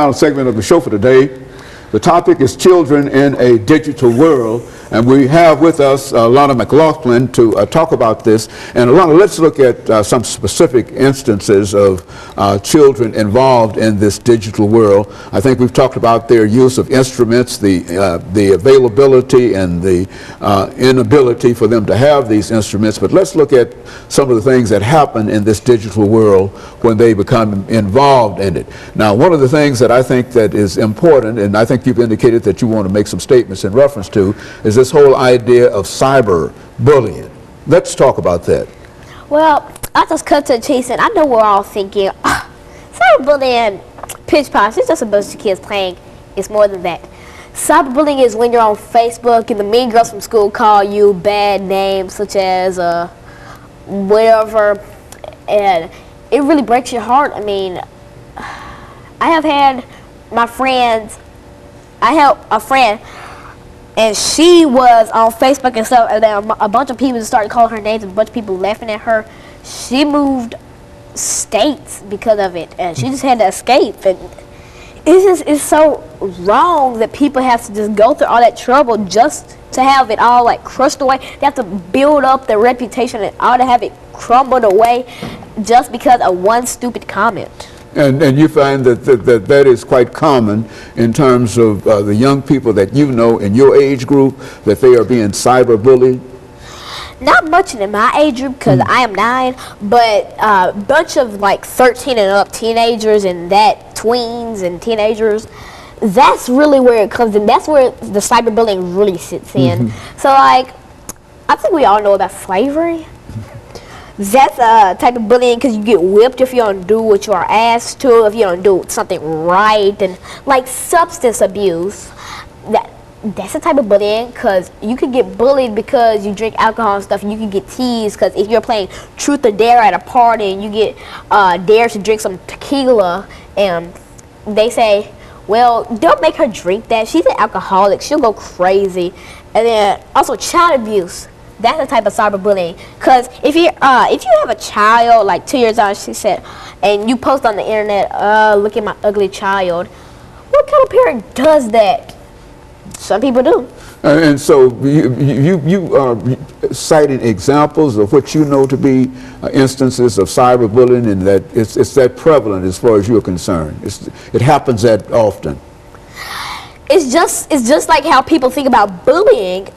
Final segment of the show for today. The topic is children in a digital world, and we have with us Alana McLaughlin to talk about this. And Alana, let's look at some specific instances of children involved in this digital world. I think we've talked about their use of instruments, the availability and the inability for them to have these instruments. But let's look at some of the things that happen in this digital world when they become involved in it. Now, one of the things that I think that is important, and I think you've indicated that you want to make some statements in reference to, is this whole idea of cyber bullying. Let's talk about that. Well, I just cut to the chase, and I know we're all thinking, cyberbullying, pitch posh, it's just a bunch of kids playing. It's more than that. Cyberbullying is when you're on Facebook and the mean girls from school call you bad names such as whatever, and it really breaks your heart. I mean, I have had my friends, I have a friend, and she was on Facebook and stuff, and then a bunch of people just started calling her names, and a bunch of people laughing at her. She moved states because of it, and she just had to escape. And it's so wrong that people have to just go through all that trouble just to have it all like crushed away. They have to build up their reputation and all to have it crumbled away just because of one stupid comment. And you find that is quite common in terms of the young people that you know in your age group, that they are being cyberbullied? Not much in my age group because I am 9, but a bunch of like 13 and up teenagers and that tweens and teenagers, that's really where it comes in. That's where the cyberbullying really sits in. So like, I think we all know about slavery. That's a type of bullying because you get whipped if you don't do what you are asked to, if you don't do something right, and like substance abuse. That's a type of bullying because you could get bullied because you drink alcohol and stuff. You can get teased because if you're playing truth or dare at a party and you get dared to drink some tequila and they say, well, don't make her drink that. She's an alcoholic. She'll go crazy. And then also child abuse. That's a type of cyberbullying. Because if you have a child like 2 years old, she said, and you post on the internet, look at my ugly child. What kind of parent does that? Some people do. And so you are citing examples of what you know to be instances of cyberbullying, and that it's that prevalent as far as you're concerned. It happens that often. It's just like how people think about bullying.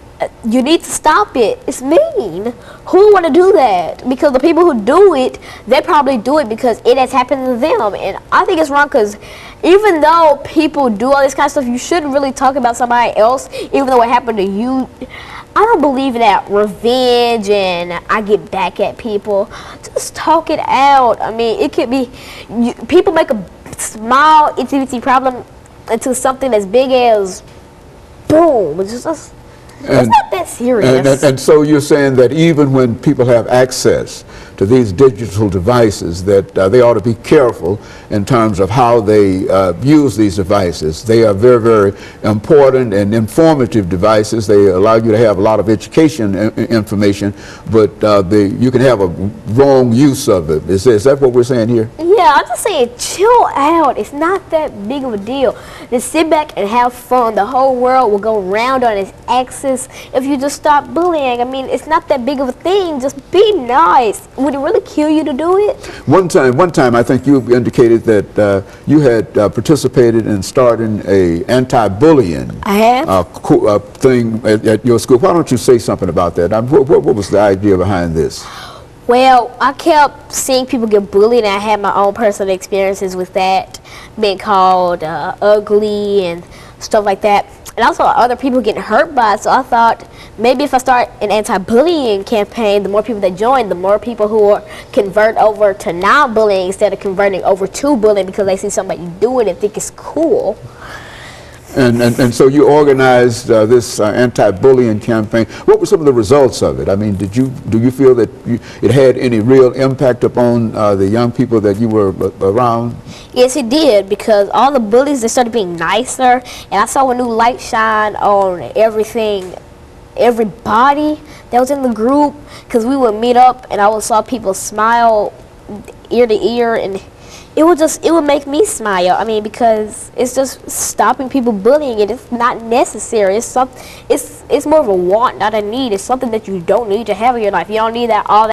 You need to stop it. It's mean. Who want to do that? Because the people who do it, they probably do it because it has happened to them. And I think it's wrong because even though people do all this kind of stuff, you shouldn't really talk about somebody else, even though it happened to you. I don't believe in that revenge and I get back at people. Just talk it out. I mean, it could be, people make a small, itsy-bitsy problem into something as big as, boom. It's not that serious. And so you're saying that even when people have access to these digital devices, that they ought to be careful in terms of how they use these devices. They are very, very important and informative devices. They allow you to have a lot of education information, but you can have a wrong use of it. Is that what we're saying here? Yeah, I'm just saying, chill out. It's not that big of a deal. Just sit back and have fun. The whole world will go round on its axis if you just stop bullying. I mean, it's not that big of a thing. Just be nice. Would it really kill you to do it? One time, I think you indicated that you had participated in starting a anti-bullying thing at your school. Why don't you say something about that? What was the idea behind this? Well, I kept seeing people get bullied, and I had my own personal experiences with that, being called ugly and stuff like that. And also other people getting hurt by it, so I thought maybe if I start an anti-bullying campaign, the more people that join, the more people who are convert over to non-bullying instead of converting over to bullying because they see somebody do it and think it's cool. And so you organized this anti-bullying campaign. What were some of the results of it? I mean, do you feel that it had any real impact upon the young people that you were around? Yes, it did, because all the bullies, they started being nicer, and I saw a new light shine on everybody that was in the group, because we would meet up and I saw people smile ear to ear, and it would make me smile. I mean, because it's just stopping people bullying, and it's not necessary. It's more of a want, not a need. It's something that you don't need to have in your life. You don't need all that